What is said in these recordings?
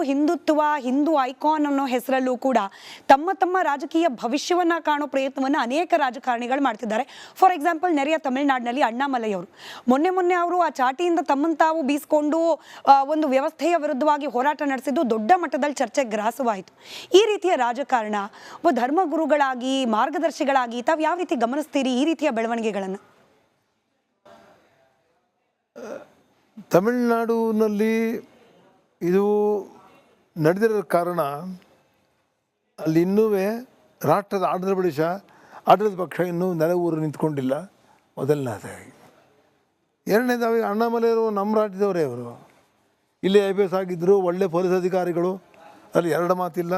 Hindutva, Hindu icon ಅನ್ನೋ ಹೆಸರಲ್ಲೂ ಕೂಡ ತಮ್ಮ ತಮ್ಮ ರಾಜಕೀಯ ಭವಿಷ್ಯವನ್ನ ಕಾಣೋ ಪ್ರಯತ್ನವನ್ನು ಅನೇಕ ರಾಜಕಾರಣಿಗಳು ಮಾಡ್ತಿದ್ದಾರೆ. ಫಾರ್ ಎಕ್ಸಾಂಪಲ್, ನೆರೆಯ ತಮಿಳುನಾಡಿನಲ್ಲಿ ಅಣ್ಣಾಮಲೈ ಅವರು ಮೊನ್ನೆ ಅವರು ಆ ಚಾಟಿಯಿಂದ ತಮ್ಮನ್ನು ತಾವು ಬೀಸ್ಕೊಂಡು ಒಂದು ವ್ಯವಸ್ಥೆಯ ವಿರುದ್ಧವಾಗಿ ಹೋರಾಟ ನಡೆಸಿದ್ದು ದೊಡ್ಡ ಮಟ್ಟದಲ್ಲಿ ಚರ್ಚೆಗೆ ಗ್ರಾಸವಾಯಿತು. ಈ ರೀತಿಯ ರಾಜಕಾರಣ ಒಬ್ಬ ಧರ್ಮಗುರುಗಳಾಗಿ, ಮಾರ್ಗದರ್ಶಿಗಳಾಗಿ ತಾವು ಯಾವ ರೀತಿ ಗಮನಿಸ್ತೀರಿ ಈ ರೀತಿಯ ಬೆಳವಣಿಗೆಗಳನ್ನು? ತಮಿಳುನಾಡಿನಲ್ಲಿ ಇದು ನಡೆದಿರೋ ಕಾರಣ ಅಲ್ಲಿ ಇನ್ನೂ ರಾಷ್ಟ್ರದ ಆಡಳಿತ ಪಕ್ಷ ಇನ್ನೂ ನೆಲವೂರು ನಿಂತ್ಕೊಂಡಿಲ್ಲ, ಮೊದಲನೇದಾಗಿ. ಎರಡನೇದಾಗಿ ಅಣ್ಣಾಮಲೈಯವರು ನಮ್ಮ ರಾಜ್ಯದವರೇ. ಅವರು ಇಲ್ಲೇ IPS ಆಗಿದ್ದರು, ಒಳ್ಳೆ ಪೊಲೀಸ್ ಅಧಿಕಾರಿಗಳು, ಅಲ್ಲಿ ಎರಡು ಮಾತಿಲ್ಲ.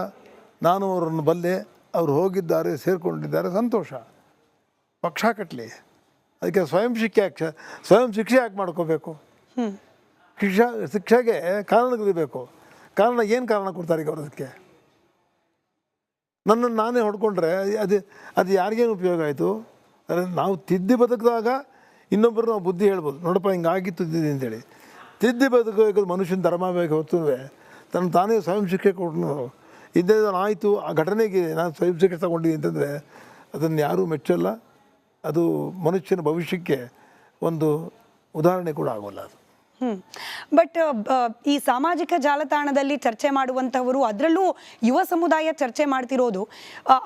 ನಾನು ಅವರನ್ನು ಬಲ್ಲೆ, ಅವರು ಹೋಗಿದ್ದಾರೆ, ಸೇರಿಕೊಂಡಿದ್ದಾರೆ, ಸಂತೋಷ. ಪಕ್ಷ ಕಟ್ಟಲಿ, ಅದಕ್ಕೆ ಸ್ವಯಂ ಶಿಕ್ಷೆ ಯಾಕೆ ಮಾಡ್ಕೋಬೇಕು? ಶಿಕ್ಷೆಗೆ ಕಾರಣಗಳಿರಬೇಕು. ಏನು ಕಾರಣ ಕೊಡ್ತಾರೆ ಈಗ ಅವರು? ಅದಕ್ಕೆ ನನ್ನನ್ನು ನಾನೇ ಹೊಡ್ಕೊಂಡ್ರೆ ಅದು ಯಾರಿಗೇನು ಉಪಯೋಗ ಆಯಿತು? ನಾವು ತಿದ್ದಿ ಬದುಕಿದಾಗ ಇನ್ನೊಬ್ಬರು ನಾವು ಬುದ್ಧಿ ಹೇಳ್ಬೋದು, ನೋಡಪ್ಪ ಹಿಂಗಾಗಿತ್ತು ತಿದ್ದಿ ಅಂತೇಳಿ. ತಿದ್ದಿ ಬದುಕಬೇಕು ಮನುಷ್ಯನ ಧರ್ಮ ಬೇಕು ಹೊತ್ತು ತಾನೇ ಸ್ವಯಂ ಶಿಕ್ಷೆ ಕೊಟ್ಟು ಆಯಿತು, ಆ ಘಟನೆಗೆ ನಾನು ಸ್ವಯಂ ಶಿಕ್ಷೆ ತಗೊಂಡಿದ್ದೀನಿ ಅಂತಂದರೆ ಅದನ್ನು ಯಾರೂ ಮೆಚ್ಚಲ್ಲ. ಅದು ಮನುಷ್ಯನ ಭವಿಷ್ಯಕ್ಕೆ ಒಂದು ಉದಾಹರಣೆ ಕೂಡ ಆಗೋಲ್ಲ ಅದು. ಬಟ್ ಈ ಸಾಮಾಜಿಕ ಜಾಲತಾಣದಲ್ಲಿ ಚರ್ಚೆ ಮಾಡುವಂಥವರು, ಅದರಲ್ಲೂ ಯುವ ಸಮುದಾಯ ಚರ್ಚೆ ಮಾಡ್ತಿರೋದು,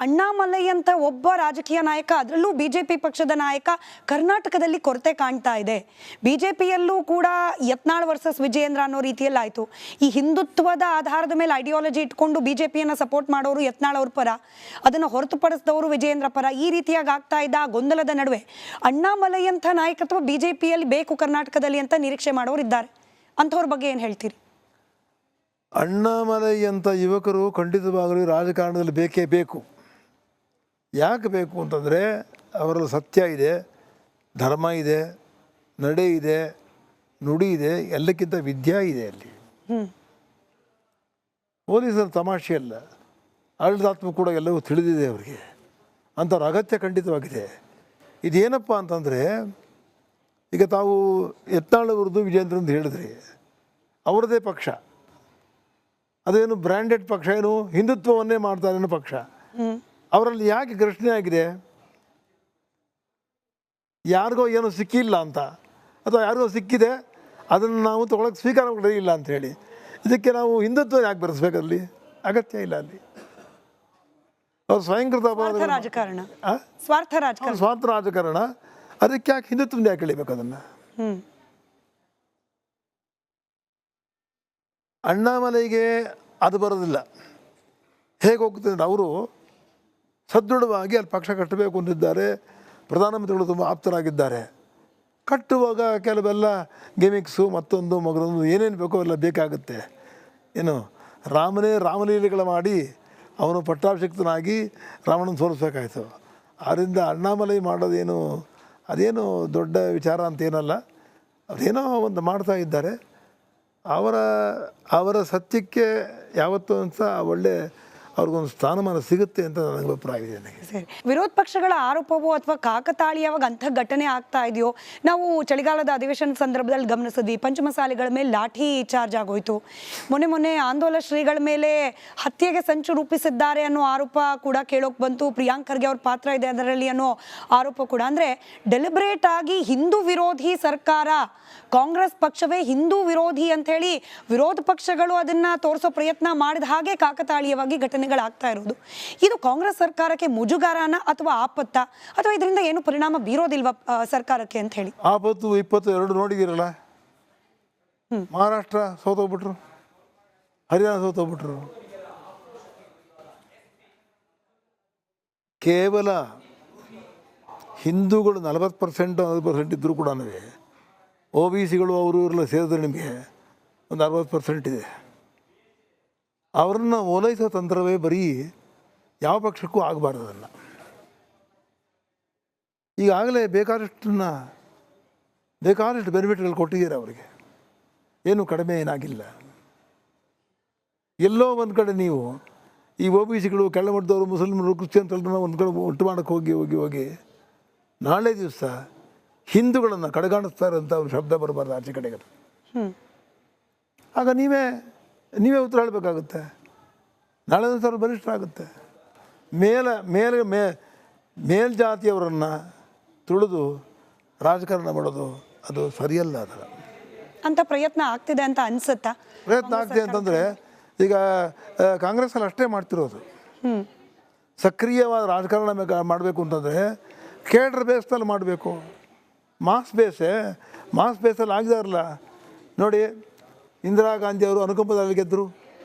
ಅಣ್ಣಾಮಲೈ ಅಂತ ಒಬ್ಬ ರಾಜಕೀಯ ನಾಯಕ, ಅದರಲ್ಲೂ BJP ಪಕ್ಷದ ನಾಯಕ ಕರ್ನಾಟಕದಲ್ಲಿ ಕೊರತೆ ಕಾಣ್ತಾ ಇದೆ. BJPಯಲ್ಲೂ ಕೂಡ ಯತ್ನಾಳ್ ವರ್ಸಸ್ ವಿಜಯೇಂದ್ರ ಅನ್ನೋ ರೀತಿಯಲ್ಲಿ ಆಯಿತು. ಈ ಹಿಂದುತ್ವದ ಆಧಾರದ ಮೇಲೆ ಐಡಿಯಾಲಜಿ ಇಟ್ಕೊಂಡು BJPಯನ್ನು ಸಪೋರ್ಟ್ ಮಾಡೋರು ಯತ್ನಾಳ್ ಅವ್ರ ಪರ, ಅದನ್ನು ಹೊರತುಪಡಿಸಿದವರು ವಿಜಯೇಂದ್ರ ಪರ. ಈ ರೀತಿಯಾಗಿ ಆಗ್ತಾ ಇದ್ದ ಗೊಂದಲದ ನಡುವೆ ಅಣ್ಣಾಮಲೈ ಅಂತ ನಾಯಕತ್ವ BJPಯಲ್ಲಿ ಬೇಕು ಕರ್ನಾಟಕದಲ್ಲಿ ಅಂತ ನಿರೀಕ್ಷೆ ಮಾಡೋರು ಇದ್ದಾರೆ. ಅಂಥವ್ರ ಬಗ್ಗೆ ಏನು ಹೇಳ್ತೀರಿ? ಅಣ್ಣಾಮಲೈ ಅಂತ ಯುವಕರು ಖಂಡಿತವಾಗಲೂ ರಾಜಕಾರಣದಲ್ಲಿ ಬೇಕೇ ಬೇಕು. ಯಾಕೆ ಬೇಕು ಅಂತಂದರೆ ಅವರಲ್ಲಿ ಸತ್ಯ ಇದೆ, ಧರ್ಮ ಇದೆ, ನಡೆ ಇದೆ, ನುಡಿ ಇದೆ, ಎಲ್ಲಕ್ಕಿಂತ ವಿದ್ಯೆ ಇದೆ. ಅಲ್ಲಿ ಪೊಲೀಸರ ತಮಾಷೆ ಅಲ್ಲ, ಆಡಳಿತಾತ್ಮ ಕೂಡ ಎಲ್ಲವೂ ತಿಳಿದಿದೆ ಅವರಿಗೆ. ಅಂಥವ್ರ ಅಗತ್ಯ ಖಂಡಿತವಾಗಿದೆ. ಇದೇನಪ್ಪ ಅಂತಂದರೆ, ಈಗ ತಾವು ಯತ್ನಾಳವ್ರದ್ದು ವಿಜೇಂದ್ರ ಅಂತ ಹೇಳಿದ್ರಿ, ಅವರದೇ ಪಕ್ಷ, ಅದೇನು ಬ್ರ್ಯಾಂಡೆಡ್ ಪಕ್ಷ, ಏನು ಹಿಂದುತ್ವವನ್ನೇ ಮಾಡ್ತಾರೆ ಅನ್ನೋ ಪಕ್ಷ. ಅವರಲ್ಲಿ ಯಾಕೆ ಘರ್ಷಣೆ ಆಗಿದೆ? ಯಾರಿಗೋ ಏನೋ ಸಿಕ್ಕಿಲ್ಲ ಅಂತ, ಅಥವಾ ಯಾರಿಗೋ ಸಿಕ್ಕಿದೆ ಅದನ್ನು ನಾವು ತೊಗೊಳಕ್ಕೆ ಸ್ವೀಕಾರ ಇಲ್ಲ ಅಂಥೇಳಿ ಇದಕ್ಕೆ ನಾವು ಹಿಂದುತ್ವ ಯಾಕೆ ಬೆರೆಸ್ಬೇಕಲ್ಲಿ? ಅಗತ್ಯ ಇಲ್ಲ. ಅಲ್ಲಿ ಅವ್ರು ಸ್ವಯಂಕೃತ ರಾಜಕಾರಣ, ಸ್ವಾರ್ಥ ರಾಜಕಾರಣ. ಅದಕ್ಕೆ ಯಾಕೆ ಹಿಂದುತ್ವ ಯಾಕೆ ಎಳಿಬೇಕು? ಅದನ್ನು ಅಣ್ಣಾಮಲೈಗೆ ಅದು ಬರೋದಿಲ್ಲ. ಹೇಗೆ ಹೋಗ್ತದೆ? ಅವರು ಸದೃಢವಾಗಿ ಅಲ್ಲಿ ಪಕ್ಷ ಕಟ್ಟಬೇಕು ಅಂತಿದ್ದಾರೆ. ಪ್ರಧಾನಮಂತ್ರಿಗಳು ತುಂಬ ಆಪ್ತರಾಗಿದ್ದಾರೆ. ಕಟ್ಟುವಾಗ ಕೆಲವೆಲ್ಲ ಗಿಮಿಕ್ಸು, ಮತ್ತೊಂದು ಮಗದೊಂದು ಏನೇನು ಬೇಕೋ ಎಲ್ಲ ಬೇಕಾಗುತ್ತೆ. ಏನು ರಾಮಲೀಲೆಗಳು ಮಾಡಿ ಅವನು ಪಟ್ಟಾಭಿಷಿಕ್ತನಾಗಿ ರಾವಣನ ಸೋಲಿಸ್ಬೇಕಾಯ್ತು. ಆದ್ದರಿಂದ ಅಣ್ಣಾಮಲೈ ಮಾಡೋದೇನು ಅದೇನು ದೊಡ್ಡ ವಿಚಾರ ಅಂತೇನಲ್ಲ. ಅವರೇನೋ ಒಂದು ಮಾಡ್ತಾ ಇದ್ದಾರೆ. ಅವರ ಸತ್ಯಕ್ಕೆ ಯಾವತ್ತೂ ಅಂತ ಒಳ್ಳೆ ಅವ್ರಿಗೊಂದು ಸ್ಥಾನಮಾನ ಸಿಗುತ್ತೆ ಅಂತ ನನಗೆ ಅಭಿಪ್ರಾಯ ಇದೆ. ಸರಿ, ವಿರೋಧ ಪಕ್ಷಗಳ ಆರೋಪವೋ ಅಥವಾ ಕಾಕತಾಳೀಯವಾಗಿ ಅಂಥ ಘಟನೆ ಆಗ್ತಾ ಇದೆಯೋ? ನಾವು ಚಳಿಗಾಲದ ಅಧಿವೇಶನ ಸಂದರ್ಭದಲ್ಲಿ ಗಮನಿಸಿದ್ವಿ, ಪಂಚಮಸಾಲಿಗಳ ಮೇಲೆ ಲಾಠಿ ಚಾರ್ಜ್ ಆಗೋಯ್ತು. ಮೊನ್ನೆ ಆಂದೋಲನ ಶ್ರೀಗಳ ಮೇಲೆ ಹತ್ಯೆಗೆ ಸಂಚು ರೂಪಿಸಿದ್ದಾರೆ ಅನ್ನೋ ಆರೋಪ ಕೂಡ ಕೇಳೋಕೆ ಬಂತು. ಪ್ರಿಯಾಂಕ್ ಖರ್ಗೆ ಅವ್ರ ಪಾತ್ರ ಇದೆ ಅದರಲ್ಲಿ ಅನ್ನೋ ಆರೋಪ ಕೂಡ. ಅಂದರೆ ಡೆಲಿಬ್ರೇಟ್ ಆಗಿ ಹಿಂದೂ ವಿರೋಧಿ ಸರ್ಕಾರ, ಕಾಂಗ್ರೆಸ್ ಪಕ್ಷವೇ ಹಿಂದೂ ವಿರೋಧಿ ಅಂಥೇಳಿ ವಿರೋಧ ಪಕ್ಷಗಳು ಅದನ್ನು ತೋರಿಸೋ ಪ್ರಯತ್ನ ಮಾಡಿದ ಹಾಗೆ ಕಾಕತಾಳೀಯವಾಗಿ ಘಟನೆಗಳಾಗ್ತಾ ಇರೋದು. ಇದು ಕಾಂಗ್ರೆಸ್ ಸರ್ಕಾರಕ್ಕೆ ಮುಜುಗಾರನ ಅಥವಾ ಆಪತ್ತ, ಅಥವಾ ಇದರಿಂದ ಏನು ಪರಿಣಾಮ ಬೀರೋದಿಲ್ವಾ ಸರ್ಕಾರಕ್ಕೆ ಅಂತ ಹೇಳಿ? ಆಪತ್ತು 22 ನೋಡಿದಿರಲ್ಲ. ಮಹಾರಾಷ್ಟ್ರ ಸೋತೋಗ್ಬಿಟ್ರು, ಹರಿಯಾಣ ಸೋತೋಗ್ಬಿಟ್ರು. ಕೇವಲ ಹಿಂದೂಗಳು 40% 40% ಇದ್ದರೂ ಕೂಡ OBCಗಳು ಅವರು ಇವರೆಲ್ಲ ಸೇರಿದ್ರೆ ನಿಮಗೆ ಒಂದು 60% ಇದೆ. ಅವರನ್ನು ಓಲೈಸೋ ತಂತ್ರವೇ ಬರೀ ಯಾವ ಪಕ್ಷಕ್ಕೂ ಆಗಬಾರ್ದು. ಅದನ್ನು ಈಗಾಗಲೇ ಬೇಕಾದಷ್ಟು ಬೆನಿಫಿಟ್ಗಳು ಕೊಟ್ಟಿದ್ದೀರ ಅವರಿಗೆ, ಏನು ಕಡಿಮೆ ಏನಾಗಿಲ್ಲ. ಎಲ್ಲೋ ಒಂದು ಕಡೆ ನೀವು ಈ OBCಗಳು, ಕೆಳಮಟ್ಟದವರು, ಮುಸಲ್ಮಾನರು, ಕ್ರಿಶ್ಚಿಯನ್ಸ್ ಒಂದು ಕಡೆ ಒಟ್ಟು ಮಾಡೋಕ್ಕೆ ಹೋಗಿ ನಾಳೆ ದಿವಸ ಹಿಂದೂಗಳನ್ನು ಕಡೆಗಾಣಿಸ್ತಾರೆ ಅಂತ ಅವ್ರು ಶಬ್ದ ಬರಬಾರ್ದು ಆಚೆ ಕಡೆಗೆ. ಆಗ ನೀವೇ ನೀವೇ ಉತ್ತರ ಹೇಳಬೇಕಾಗುತ್ತೆ. ನಾಳೆ ದಿವಸ ಅವ್ರು ಬಲಿಷ್ಠರಾಗುತ್ತೆ. ಮೇಲ್ಜಾತಿಯವರನ್ನು ತುಳಿದು ರಾಜಕಾರಣ ಮಾಡೋದು ಅದು ಸರಿಯಲ್ಲ. ಅದರ ಅಂತ ಪ್ರಯತ್ನ ಆಗ್ತಿದೆ ಅಂತ ಅನ್ಸುತ್ತಾ? ಪ್ರಯತ್ನ ಆಗ್ತಿದೆ ಅಂತಂದರೆ ಈಗ ಕಾಂಗ್ರೆಸ್ಸಲ್ಲಿ ಅಷ್ಟೇ ಮಾಡ್ತಿರೋದು. ಸಕ್ರಿಯವಾದ ರಾಜಕಾರಣ ಮಾಡಬೇಕು ಅಂತಂದರೆ ಕೇಡ್ರ್ ಬೇಸ್ದಲ್ಲಿ ಮಾಡಬೇಕು. ಮಾಸ್ ಬೇಸಲ್ಲಿ ಆಗಿದಾರಲ್ಲ ನೋಡಿ. ಇಂದಿರಾ ಗಾಂಧಿ ಅವರು ಅನುಕಂಪದಲ್ಲಿ ಗೆದ್ದರು,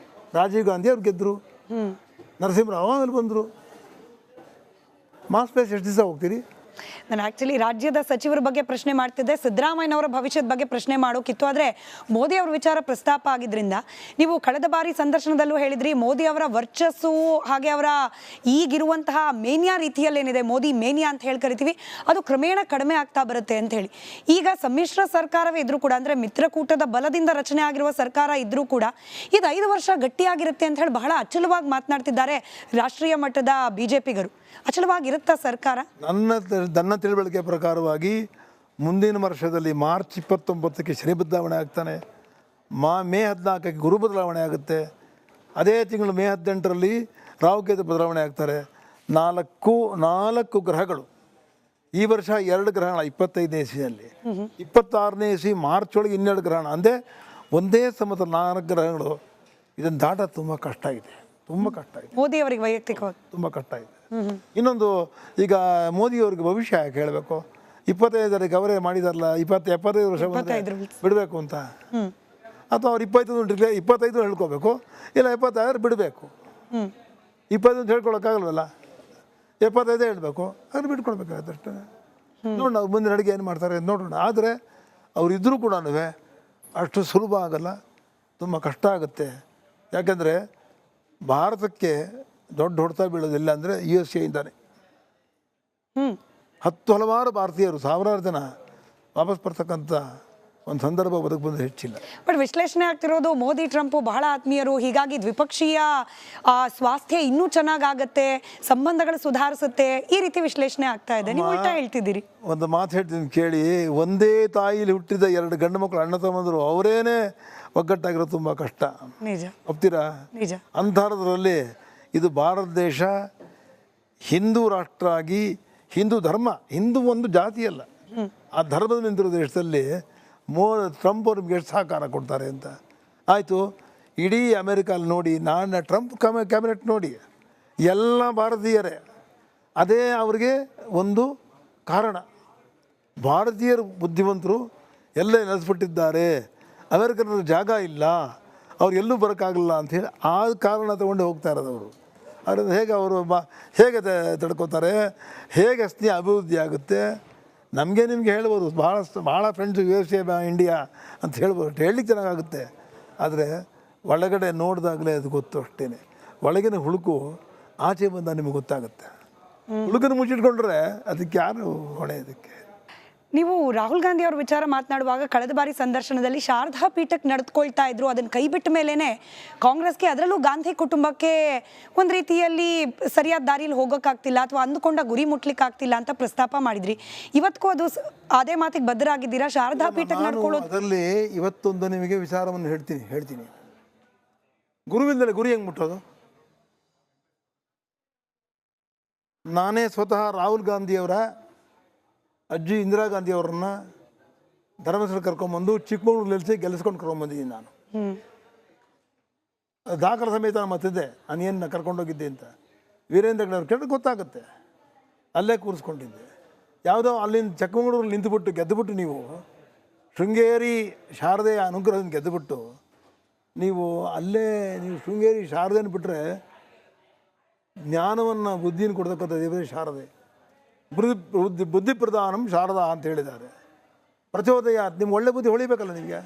ರಾಜೀವ್ ಗಾಂಧಿ ಅವ್ರು ಗೆದ್ದರು, ನರಸಿಂಹರಾವ್ ಆಮೇಲೆ ಬಂದರು. ಮಾಸ್ ಬೇಸ್ ಎಷ್ಟು ದಿವಸ ಹೋಗ್ತೀರಿ? ನಾನು ಆ್ಯಕ್ಚುಲಿ ರಾಜ್ಯದ ಸಚಿವರ ಬಗ್ಗೆ ಪ್ರಶ್ನೆ ಮಾಡ್ತಿದ್ದೆ, ಸಿದ್ದರಾಮಯ್ಯನವರ ಭವಿಷ್ಯದ ಬಗ್ಗೆ ಪ್ರಶ್ನೆ ಮಾಡೋಕ್ಕಿತ್ತು. ಆದರೆ ಮೋದಿ ಅವರ ವಿಚಾರ ಪ್ರಸ್ತಾಪ ಆಗಿದ್ದರಿಂದ ನೀವು ಕಳೆದ ಬಾರಿ ಸಂದರ್ಶನದಲ್ಲೂ ಹೇಳಿದ್ರಿ, ಮೋದಿ ಅವರ ವರ್ಚಸ್ಸು ಹಾಗೆ ಅವರ ಈಗಿರುವಂತಹ ಮೇನಿಯಾ ರೀತಿಯಲ್ಲಿ ಏನಿದೆ, ಮೋದಿ ಮೇನಿಯಾ ಅಂತ ಹೇಳಿ ಕರಿತೀವಿ, ಅದು ಕ್ರಮೇಣ ಕಡಿಮೆ ಆಗ್ತಾ ಬರುತ್ತೆ ಅಂತ ಹೇಳಿ. ಈಗ ಸಮ್ಮಿಶ್ರ ಸರ್ಕಾರವೇ ಇದ್ರೂ ಕೂಡ, ಅಂದರೆ ಮಿತ್ರಕೂಟದ ಬಲದಿಂದ ರಚನೆ ಆಗಿರುವ ಸರ್ಕಾರ ಇದ್ರೂ ಕೂಡ ಇದು 5 ವರ್ಷ ಗಟ್ಟಿಯಾಗಿರುತ್ತೆ ಅಂತ ಹೇಳಿ ಬಹಳ ಅಚಲವಾಗಿ ಮಾತನಾಡ್ತಿದ್ದಾರೆ ರಾಷ್ಟ್ರೀಯ ಮಟ್ಟದ ಬಿಜೆಪಿಗರು. ಅಚಲವಾಗಿರುತ್ತಾ ಸರ್ಕಾರ? ನನ್ನ ತಿಳುವಳಿಕೆ ಪ್ರಕಾರವಾಗಿ ಮುಂದಿನ ವರ್ಷದಲ್ಲಿ ಮಾರ್ಚ್ 29ಕ್ಕೆ ಶನಿ ಬದಲಾವಣೆ ಆಗ್ತಾನೆ. ಮೇ 14ಕ್ಕೆ ಗುರು ಬದಲಾವಣೆ ಆಗುತ್ತೆ. ಅದೇ ತಿಂಗಳು ಮೇ 18ರಲ್ಲಿ ರಾಹುಕೇತು ಬದಲಾವಣೆ ಆಗ್ತಾರೆ. ನಾಲ್ಕು ಗ್ರಹಗಳು ಈ ವರ್ಷ 2 ಗ್ರಹಣ 25ನೇ ಇಸ್ವಿಯಲ್ಲಿ, 26ನೇ ಇಸ್ವಿ ಮಾರ್ಚ್ ಒಳಗೆ 12 ಗ್ರಹಣ, ಅಂದರೆ ಒಂದೇ ಸಮತಲ 4 ಗ್ರಹಗಳು. ಇದನ್ನು ದಾಟ ತುಂಬ ಕಷ್ಟ ಇದೆ, ತುಂಬ ಕಷ್ಟ ಇದೆ. ಮೋದಿ ಅವರಿಗೆ ವೈಯಕ್ತಿಕವಾಗಿ ತುಂಬ ಕಷ್ಟ ಇದೆ. ಇನ್ನೊಂದು, ಈಗ ಮೋದಿಯವ್ರಿಗೆ ಭವಿಷ್ಯ ಯಾಕೆ ಹೇಳಬೇಕು? 25 ಅವರೇ ಮಾಡಿದಾರಲ್ಲ, 75 ವರ್ಷ ಬಿಡಬೇಕು ಅಂತ, ಅಥವಾ ಅವ್ರು 25 ಹೇಳ್ಕೋಬೇಕು, ಇಲ್ಲ 75 ಬಿಡಬೇಕು. 25 ಅಂತ ಹೇಳ್ಕೊಳಕ್ಕಾಗಲ್ವಲ್ಲ, 75 ಹೇಳಬೇಕು, ಅವ್ರು ಬಿಟ್ಕೊಳ್ಬೇಕಾಗತ್ತೆ ಅಷ್ಟೇ. ನೋಡೋಣ ಅವ್ರು ಮುಂದಿನ ಅಡುಗೆ ಏನು ಮಾಡ್ತಾರೆ ನೋಡೋಣ. ಆದರೆ ಅವರಿದ್ದರೂ ಕೂಡ ಅಷ್ಟು ಸುಲಭ ಆಗಲ್ಲ, ತುಂಬ ಕಷ್ಟ ಆಗುತ್ತೆ. ಯಾಕೆಂದರೆ ಭಾರತಕ್ಕೆ ದೊಡ್ಡ ಹೊಡೆತ ಬೀಳೋದಿಲ್ಲ ಅಂದರೆ USA ಇಂದಾನೆ. ಹಲವಾರು ಭಾರತೀಯರು, ಸಾವಿರಾರು ಜನ ವಾಪಸ್ ಬರ್ತಕ್ಕಂಥ ಒಂದು ಸಂದರ್ಭ ಬದುಕು ಬಂದರೆ ಹೆಚ್ಚಿಲ್ಲ. ಬಟ್ ವಿಶ್ಲೇಷಣೆ ಆಗ್ತಿರೋದು ಮೋದಿ ಟ್ರಂಪ್ ಬಹಳ ಆತ್ಮೀಯರು, ಹೀಗಾಗಿ ದ್ವಿಪಕ್ಷೀಯ ಸ್ವಾಸ್ಥ್ಯ ಇನ್ನೂ ಚೆನ್ನಾಗಾಗತ್ತೆ, ಸಂಬಂಧಗಳು ಸುಧಾರಿಸುತ್ತೆ, ಈ ರೀತಿ ವಿಶ್ಲೇಷಣೆ ಆಗ್ತಾ ಇದೆ. ನೀವು ಉಲ್ಟಾ ಹೇಳ್ತಿದ್ದೀರಿ. ಒಂದು ಮಾತು ಹೇಳ್ತೀನಿ ಕೇಳಿ. ಒಂದೇ ತಾಯಿಲಿ ಹುಟ್ಟಿದ 2 ಗಂಡು ಮಕ್ಕಳು ಅಣ್ಣ ತಮ್ಮಂದರು ಅವರೇನೆ ಒಗ್ಗಟ್ಟಾಗಿರೋದು ತುಂಬ ಕಷ್ಟ. ನಿಜ. ಒಪ್ತೀರಾ? ನಿಜ. ಅಂಥದ್ರಲ್ಲಿ ಇದು ಭಾರತ ದೇಶ ಹಿಂದೂ ರಾಷ್ಟ್ರ ಆಗಿ, ಹಿಂದೂ ಧರ್ಮ, ಹಿಂದೂ ಒಂದು ಜಾತಿಯಲ್ಲ, ಆ ಧರ್ಮದ ನಿಂತಿರೋ ದೇಶದಲ್ಲಿ ಟ್ರಂಪ್ ಅವ್ರಿಗೆ ಎಷ್ಟು ಸಹಕಾರ ಕೊಡ್ತಾರೆ ಅಂತ ಆಯಿತು. ಇಡೀ ಅಮೆರಿಕಲ್ಲಿ ನೋಡಿ, ನಾನು ಟ್ರಂಪ್ ಕ್ಯಾಬಿನೆಟ್ ನೋಡಿ ಎಲ್ಲ ಭಾರತೀಯರೇ. ಅದೇ ಅವ್ರಿಗೆ ಒಂದು ಕಾರಣ, ಭಾರತೀಯರು ಬುದ್ಧಿವಂತರು ಎಲ್ಲೇ ನೆಲೆಸ್ಬಿಟ್ಟಿದ್ದಾರೆ, ಅಮೆರಿಕನ ಜಾಗ ಇಲ್ಲ, ಅವ್ರು ಎಲ್ಲೂ ಬರೋಕ್ಕಾಗಲ್ಲ ಅಂಥೇಳಿ ಆ ಕಾರಣ ತಗೊಂಡು ಹೋಗ್ತಾ ಇರೋದು ಅವರು. ಅದರಿಂದ ಹೇಗೆ ತಡ್ಕೋತಾರೆ, ಹೇಗೆ ಸ್ನೇಹ ಅಭಿವೃದ್ಧಿ ಆಗುತ್ತೆ. ನಿಮಗೆ ಹೇಳ್ಬೋದು, ಭಾಳ ಫ್ರೆಂಡ್ಸು USA ಇಂಡಿಯಾ ಅಂತ ಹೇಳ್ಬೋದು, ಹೇಳಲಿಕ್ಕೆ ಚೆನ್ನಾಗಾಗುತ್ತೆ. ಆದರೆ ಒಳಗಡೆ ನೋಡಿದಾಗಲೇ ಅದು ಗೊತ್ತು ಅಷ್ಟೇ. ಒಳಗಿನ ಹುಳುಕು ಆಚೆ ಬಂದಾಗ ನಿಮಗೆ ಗೊತ್ತಾಗುತ್ತೆ. ಹುಳುಕನ್ನು ಮುಚ್ಚಿಟ್ಕೊಂಡ್ರೆ ಅದಕ್ಕೆ ಯಾರು ಹೊಣೆ? ಅದಕ್ಕೆ ನೀವು ರಾಹುಲ್ ಗಾಂಧಿ ಅವ್ರ ವಿಚಾರ ಮಾತನಾಡುವಾಗ ಕಳೆದ ಬಾರಿ ಸಂದರ್ಶನದಲ್ಲಿ ಶಾರದಾ ಪೀಠಕ್ಕೆ ನಡೆದುಕೊಳ್ತಾ ಇದ್ರು, ಅದನ್ನು ಕೈ ಬಿಟ್ಟ ಮೇಲೇ ಕಾಂಗ್ರೆಸ್ಗೆ, ಅದರಲ್ಲೂ ಗಾಂಧಿ ಕುಟುಂಬಕ್ಕೆ ಒಂದು ರೀತಿಯಲ್ಲಿ ಸರಿಯಾದ ದಾರಿಯಲ್ಲಿ ಹೋಗೋಕ್ಕಾಗ್ತಿಲ್ಲ ಅಥವಾ ಅಂದುಕೊಂಡ ಗುರಿ ಮುಟ್ಲಿಕ್ಕಾಗ್ತಿಲ್ಲ ಅಂತ ಪ್ರಸ್ತಾಪ ಮಾಡಿದ್ರಿ. ಇವತ್ತಿಗೂ ಅದು ಅದೇ ಮಾತಿಗೆ ಬದ್ಧರಾಗಿದ್ದೀರಾ? ಶಾರದಾ ಪೀಠಕ್ಕೆ ನಡ್ಕೊಳ್ಳೋದು ಅದರಲ್ಲಿ ಇವತ್ತೊಂದು ನಿಮಗೆ ವಿಚಾರವನ್ನು ಹೇಳ್ತೀನಿ. ಗುರುವಿಂದಲೇ ಗುರಿ ಹೆಂಗೆ ಮುಟ್ಟೋದು? ನಾನೇ ಸ್ವತಃ ರಾಹುಲ್ ಗಾಂಧಿಯವರ ಅಜ್ಜಿ ಇಂದಿರಾ ಗಾಂಧಿ ಅವರನ್ನು ಧರ್ಮಸ್ಥಳ ಕರ್ಕೊಂಬಂದು ಚಿಕ್ಕಮಗಳೂರು ನಿಲ್ಲಿಸಿ ಗೆಲ್ಲಿಸ್ಕೊಂಡು ಕರ್ಕೊಂಬಂದಿದ್ದೀನಿ ನಾನು. ದಾಖಲೆ ಸಮೇತ ಮತ್ತಿದ್ದೆ, ನಾನೇನು ಕರ್ಕೊಂಡೋಗಿದ್ದೆ ಅಂತ. ವೀರೇಂದ್ರ ಹೆಗ್ಗಡೆ ಅವ್ರು ಕೇಳಿದ್ರೆ ಗೊತ್ತಾಗುತ್ತೆ. ಅಲ್ಲೇ ಕೂರಿಸ್ಕೊಂಡಿದ್ದೆ. ಯಾವುದೋ ಅಲ್ಲಿಂದ ಚಿಕ್ಕಮಗಳೂರಲ್ಲಿ ನಿಂತುಬಿಟ್ಟು ಗೆದ್ದುಬಿಟ್ಟು ನೀವು ಶೃಂಗೇರಿ ಶಾರದೆಯ ಅನುಗ್ರಹದಿಂದ ಗೆದ್ದುಬಿಟ್ಟು ನೀವು ಶೃಂಗೇರಿ ಶಾರದೆಯನ್ನು ಬಿಟ್ಟರೆ ಜ್ಞಾನವನ್ನು ಬುದ್ಧಿಯನ್ನು ಕೊಡ್ತಕ್ಕಂಥ ದೇವರೇ ಶಾರದೆ. ಬುದ್ಧಿ ಪ್ರಧಾನಂ ಶಾರದಾ ಅಂತ ಹೇಳಿದ್ದಾರೆ. ಪ್ರಚೋದಯ, ನಿಮ್ಗೆ ಒಳ್ಳೆ ಬುದ್ಧಿ ಹೊಳಿಬೇಕಲ್ಲ ನಿಮಗೆ.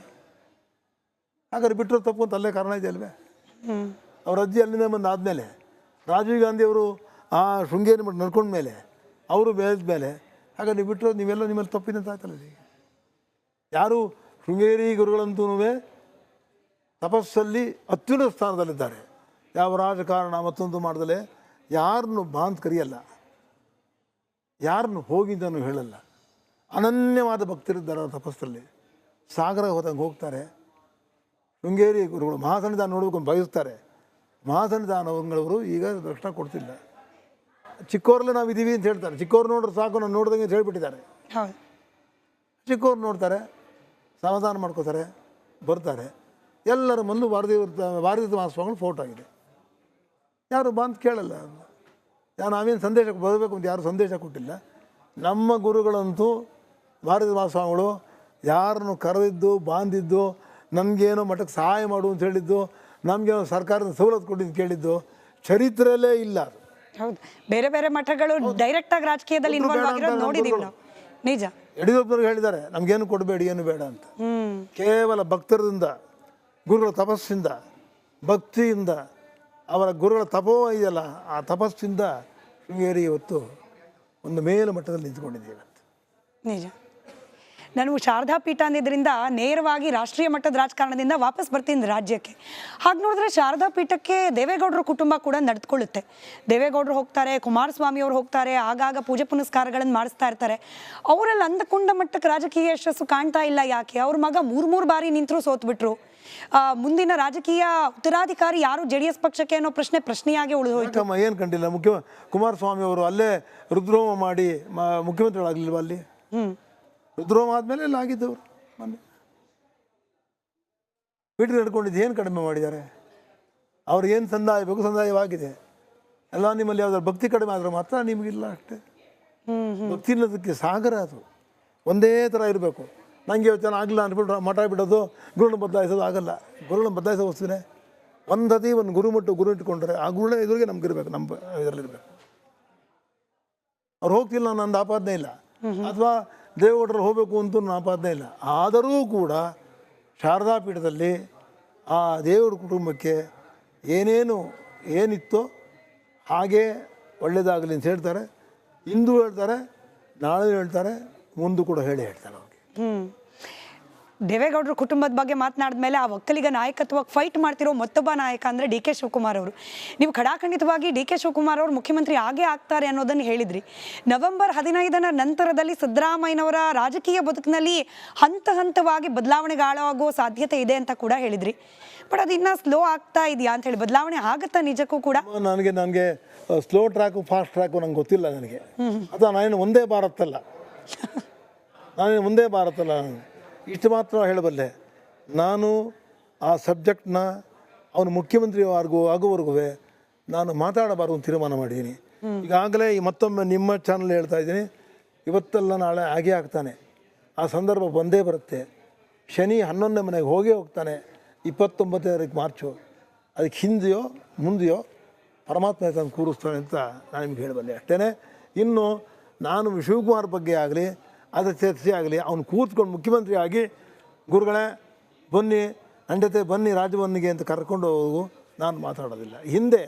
ಹಾಗಾದ್ರೆ ಬಿಟ್ಟರು ತಪ್ಪು ಅಂತ ಅಲ್ಲೇ ಕಾರಣ ಇದೆ ಅಲ್ವೇ? ಅವ್ರ ಅಜ್ಜಿ ಅಲ್ಲಿಂದ ಬಂದು ಆದಮೇಲೆ ರಾಜೀವ್ ಗಾಂಧಿಯವರು ಆ ಶೃಂಗೇರಿ ಮಟ್ಟ ನಡ್ಕೊಂಡ್ಮೇಲೆ ಅವರು ಬೆಳೆದ ಮೇಲೆ ಹಾಗೆ ನೀವು ಬಿಟ್ಟರು ನೀವೆಲ್ಲ ನಿಮ್ಮಲ್ಲಿ ತಪ್ಪಿದಂತ ಆಯ್ತಲ್ಲ. ಯಾರು ಶೃಂಗೇರಿ ಗುರುಗಳಂತೂ ತಪಸ್ಸಲ್ಲಿ ಅತ್ಯುನ್ನತ ಸ್ಥಾನದಲ್ಲಿದ್ದಾರೆ. ಯಾವ ರಾಜಕಾರಣ ಮತ್ತೊಂದು ಮಾಡ್ದಲೇ ಯಾರನ್ನು ಬಾಂತ್ ಕರೆಯಲ್ಲ, ಯಾರನ್ನು ಹೋಗಿದ್ದನ್ನು ಹೇಳಲ್ಲ. ಅನನ್ಯವಾದ ಭಕ್ತರಿದ್ದಾರೆ ಅವ್ರ ತಪಸ್ಸಲ್ಲಿ. ಸಾಗರ ಹೋದಂಗೆ ಹೋಗ್ತಾರೆ, ಶೃಂಗೇರಿ ಗುರುಗಳು ಮಹಾಸನ್ನಿಧಾನ ನೋಡಬೇಕು ಬಯಸ್ತಾರೆ. ಮಹಾಸನ್ನಿಧಾನಗಳವರು ಈಗ ದರ್ಶನ ಕೊಡ್ತಿಲ್ಲ. ಚಿಕ್ಕವರಲ್ಲೇ ನಾವು ಇದ್ದೀವಿ ಅಂತ ಹೇಳ್ತಾರೆ. ಚಿಕ್ಕವ್ರು ನೋಡ್ರೆ ಸಾಕು, ನಾನು ನೋಡ್ದಂಗೆ ಅಂತ ಹೇಳ್ಬಿಟ್ಟಿದ್ದಾರೆ. ಹೌದು. ಚಿಕ್ಕವ್ರು ನೋಡ್ತಾರೆ, ಸಮಾಧಾನ ಮಾಡ್ಕೋತಾರೆ, ಬರ್ತಾರೆ. ಎಲ್ಲರ ಮುಂದೆ ಭಾರತೀಯ ಮಹಾಸ್ವಾಮಿಗಳು ಫೋಟೋ ಆಗಿದೆ. ಯಾರು ಬಂದು ಕೇಳಲ್ಲ. ನಾವೇನು ಸಂದೇಶ ಬರಬೇಕು ಅಂತ ಯಾರು ಸಂದೇಶ ಕೊಟ್ಟಿಲ್ಲ. ನಮ್ಮ ಗುರುಗಳಂತೂ ಭಾರತೀಯ ಮಹಾಸ್ವಾಮಿಗಳು ಯಾರನ್ನು ಕರೆದಿದ್ದು ಬಾಂದಿದ್ದು, ನಮಗೇನೋ ಮಠಕ್ಕೆ ಸಹಾಯ ಮಾಡು ಅಂತ ಹೇಳಿದ್ದು, ನಮಗೇನೋ ಸರ್ಕಾರದ ಸವಲತ್ತು ಕೊಟ್ಟಿದ್ದು ಕೇಳಿದ್ದು ಚರಿತ್ರೆಯಲ್ಲೇ ಇಲ್ಲ. ಹೌದು, ಬೇರೆ ಬೇರೆ ಮಠಗಳು ಡೈರೆಕ್ಟ್ ಆಗಿ ರಾಜಕೀಯದಲ್ಲಿ ಇನ್ವಾಲ್ವ್ ಆಗಿರೋದು ನೋಡಿದೀವಿ ನಾವು. ನಿಜ. ಯಡಿಯೂರಪ್ಪನವ್ರಿಗೆ ಹೇಳಿದ್ದಾರೆ ನಮಗೇನು ಕೊಡಬೇಡಿ, ಏನು ಬೇಡ ಅಂತ. ಕೇವಲ ಭಕ್ತರಿಂದ, ಗುರುಗಳ ತಪಸ್ಸಿಂದ, ಭಕ್ತಿಯಿಂದ, ಅವರ ಗುರುಗಳ ತಪೋ ಇದೆಯಲ್ಲ, ಆ ತಪಸ್ಸಿಂದ ಶೃಂಗೇರಿ ಇವತ್ತು ಒಂದು ಮೇಲು ಮಟ್ಟದಲ್ಲಿ ನಿಂತ್ಕೊಂಡಿದೆ ಇವತ್ತು. ನಿಜ. ನಾನು ಶಾರದಾ ಪೀಠ ಅಂದಿದ್ದರಿಂದ ನೇರವಾಗಿ ರಾಷ್ಟ್ರೀಯ ಮಟ್ಟದ ರಾಜಕಾರಣದಿಂದ ವಾಪಸ್ ಬರ್ತೀನಿ ರಾಜ್ಯಕ್ಕೆ. ಹಾಗೆ ನೋಡಿದ್ರೆ ಶಾರದಾ ಪೀಠಕ್ಕೆ ದೇವೇಗೌಡರ ಕುಟುಂಬ ಕೂಡ ನಡೆದುಕೊಳ್ಳುತ್ತೆ. ದೇವೇಗೌಡರು ಹೋಗ್ತಾರೆ, ಕುಮಾರಸ್ವಾಮಿ ಅವರು ಹೋಗ್ತಾರೆ, ಆಗಾಗ ಪೂಜೆ ಪುನಸ್ಕಾರಗಳನ್ನು ಮಾಡಿಸ್ತಾ ಇರ್ತಾರೆ. ಅವರಲ್ಲಿ ಅಂದುಕೊಂಡ ಮಟ್ಟಕ್ಕೆ ರಾಜಕೀಯ ಯಶಸ್ಸು ಕಾಣ್ತಾ ಇಲ್ಲ. ಯಾಕೆ? ಅವ್ರ ಮಗ ಮೂರು ಬಾರಿ ನಿಂತರೂ ಸೋತ್ಬಿಟ್ರು. ಮುಂದಿನ ರಾಜಕೀಯ ಉತ್ತರಾಧಿಕಾರಿ ಯಾರು JDS ಪಕ್ಷಕ್ಕೆ ಅನ್ನೋ ಪ್ರಶ್ನೆಯಾಗಿ ಉಳಿದೋಯ್ತು. ಏನು ಕಂಡಿಲ್ಲ. ಕುಮಾರಸ್ವಾಮಿ ಅವರು ಅಲ್ಲೇ ರುದ್ರೋಮ ಮಾಡಿ ಮುಖ್ಯಮಂತ್ರಿಗಳಾಗಲಿಲ್ವ? ಅಲ್ಲಿ ರುದ್ರೋಮ ಆದಮೇಲೆ ಎಲ್ಲ ಆಗಿದ್ದವರು. ಮೊನ್ನೆ ಪೀಠ ನಡ್ಕೊಂಡಿದ್ದು ಏನು ಕಡಿಮೆ ಮಾಡಿದ್ದಾರೆ? ಅವ್ರಿಗೇನು ಸಂದಾಯ ಬೇಕು ಸಂದಾಯವಾಗಿದೆ. ಎಲ್ಲ ನಿಮ್ಮಲ್ಲಿ ಯಾವ್ದಾದ್ರು ಭಕ್ತಿ ಕಡಿಮೆ ಆದರೆ ಮಾತ್ರ ನಿಮಗಿಲ್ಲ ಅಷ್ಟೇ. ಭಕ್ತಿ ಇಲ್ಲದಕ್ಕೆ ಸಾಗರ ಅದು. ಒಂದೇ ಥರ ಇರಬೇಕು. ನನಗೆ ಇವತ್ತು ಆಗಲ್ಲ ಅಂದ್ಬಿಟ್ಟು ಮಠ ಬಿಡೋದು, ಗುರುನ ಬದಲಾಯಿಸೋದು ಆಗಲ್ಲ. ಗುರುಗಳನ್ನ ಬದಲಾಯಿಸೋ ವಸ್ತುನೇ ಒಂದತಿ ಒಂದು ಗುರು ಇಟ್ಕೊಂಡ್ರೆ ಆ ಗುರುಳ ಎದುರಿಗೆ ನಮ್ಗಿರ್ಬೇಕು, ನಮ್ಮ ಇದರಲ್ಲಿರ್ಬೇಕು. ಅವ್ರು ಹೋಗ್ತಿಲ್ಲ ನನ್ನ ಆಪಾದನೆ ಇಲ್ಲ, ಅಥವಾ ದೇವೇಗೌಡರು ಹೋಗಬೇಕು ಅಂತ ನನ್ನ ಆಪಾದನೆ ಇಲ್ಲ. ಆದರೂ ಕೂಡ ಶಾರದಾ ಪೀಠದಲ್ಲಿ ಆ ದೇವರ ಕುಟುಂಬಕ್ಕೆ ಏನಿತ್ತೋ ಹಾಗೇ ಒಳ್ಳೆಯದಾಗಲಿ ಅಂತ ಹೇಳ್ತಾರೆ. ಇಂದು ಹೇಳ್ತಾರೆ, ನಾಳೆ ಹೇಳ್ತಾರೆ, ಮುಂದೆ ಕೂಡ ಹೇಳ್ತಾರೆ ಅವ್ರಿಗೆ. ದೇವೇಗೌಡರ ಕುಟುಂಬದ ಬಗ್ಗೆ ಮಾತನಾಡಿದ್ಮೇಲೆ ಆ ಒಕ್ಕಲಿಗ ನಾಯಕತ್ವಕ್ಕೆ ಫೈಟ್ ಮಾಡ್ತಿರೋ ಮತ್ತೊಬ್ಬ ನಾಯಕ ಅಂದರೆ DK ಶಿವಕುಮಾರ್ ಅವರು. ನೀವು ಖಡಾಖಂಡಿತವಾಗಿ DK ಶಿವಕುಮಾರ್ ಅವರು ಮುಖ್ಯಮಂತ್ರಿ ಆಗೇ ಆಗ್ತಾರೆ ಅನ್ನೋದನ್ನು ಹೇಳಿದ್ರಿ. ನವೆಂಬರ್ 15ರ ನಂತರದಲ್ಲಿ ಸಿದ್ದರಾಮಯ್ಯನವರ ರಾಜಕೀಯ ಬದುಕಿನಲ್ಲಿ ಹಂತವಾಗಿ ಬದಲಾವಣೆಗಳಾಗೋ ಸಾಧ್ಯತೆ ಇದೆ ಅಂತ ಕೂಡ ಹೇಳಿದ್ರಿ. ಬಟ್ ಅದು ಇನ್ನೂ ಸ್ಲೋ ಆಗ್ತಾ ಇದೆಯಾ ಅಂತ ಹೇಳಿ, ಬದಲಾವಣೆ ಆಗುತ್ತಾ ನಿಜಕ್ಕೂ ಕೂಡ? ನನಗೆ ಸ್ಲೋ ಟ್ರ್ಯಾಕು ಫಾಸ್ಟ್ ಟ್ರ್ಯಾಕು ನಂಗೆ ಗೊತ್ತಿಲ್ಲ. ನನಗೆ ಅಥವಾ ನಾನೇನು ಒಂದೇ ಭಾರತಲ್ಲ, ಇಷ್ಟು ಮಾತ್ರ ಹೇಳಬಲ್ಲೆ. ನಾನು ಆ ಸಬ್ಜೆಕ್ಟ್ನ ಅವನು ಮುಖ್ಯಮಂತ್ರಿ ಆಗುವವರೆಗೂ ನಾನು ಮಾತಾಡಬಾರ್ದು ಅಂತ ತೀರ್ಮಾನ ಮಾಡಿದ್ದೀನಿ. ಈಗಾಗಲೇ ಮತ್ತೊಮ್ಮೆ ನಿಮ್ಮ ಚಾನಲ್ ಹೇಳ್ತಾ ಇದ್ದೀನಿ, ಇವತ್ತೆಲ್ಲ ನಾಳೆ ಆಗೇ ಆಗ್ತಾನೆ. ಆ ಸಂದರ್ಭ ಬಂದೇ ಬರುತ್ತೆ. ಶನಿ 11ನೇ ಮನೆಗೆ ಹೋಗ್ತಾನೆ 29 ಮಾರ್ಚು. ಅದಕ್ಕೆ ಹಿಂದೆಯೋ ಮುಂದೆಯೋ ಪರಮಾತ್ಮ ತಂದು ಕೂರಿಸ್ತಾನೆ ಅಂತ ನಾನು ನಿಮ್ಗೆ ಹೇಳಬಲ್ಲೆ ಅಷ್ಟೇ. ಇನ್ನು ನಾನು ಶಿವಕುಮಾರ್ ಬಗ್ಗೆ ಆಗಲಿ ಅದರ ಚರ್ಚೆ ಆಗಲಿ, ಅವನು ಕೂತ್ಕೊಂಡು ಮುಖ್ಯಮಂತ್ರಿ ಆಗಿ ಗುರುಗಳೇ ಬನ್ನಿ ನನ್ನ ಜೊತೆ ಬನ್ನಿ ರಾಜಭವನಿಗೆ ಅಂತ ಕರ್ಕೊಂಡು ಹೋಗು ನಾನು ಮಾತಾಡೋದಿಲ್ಲ. ಹಿಂದೆ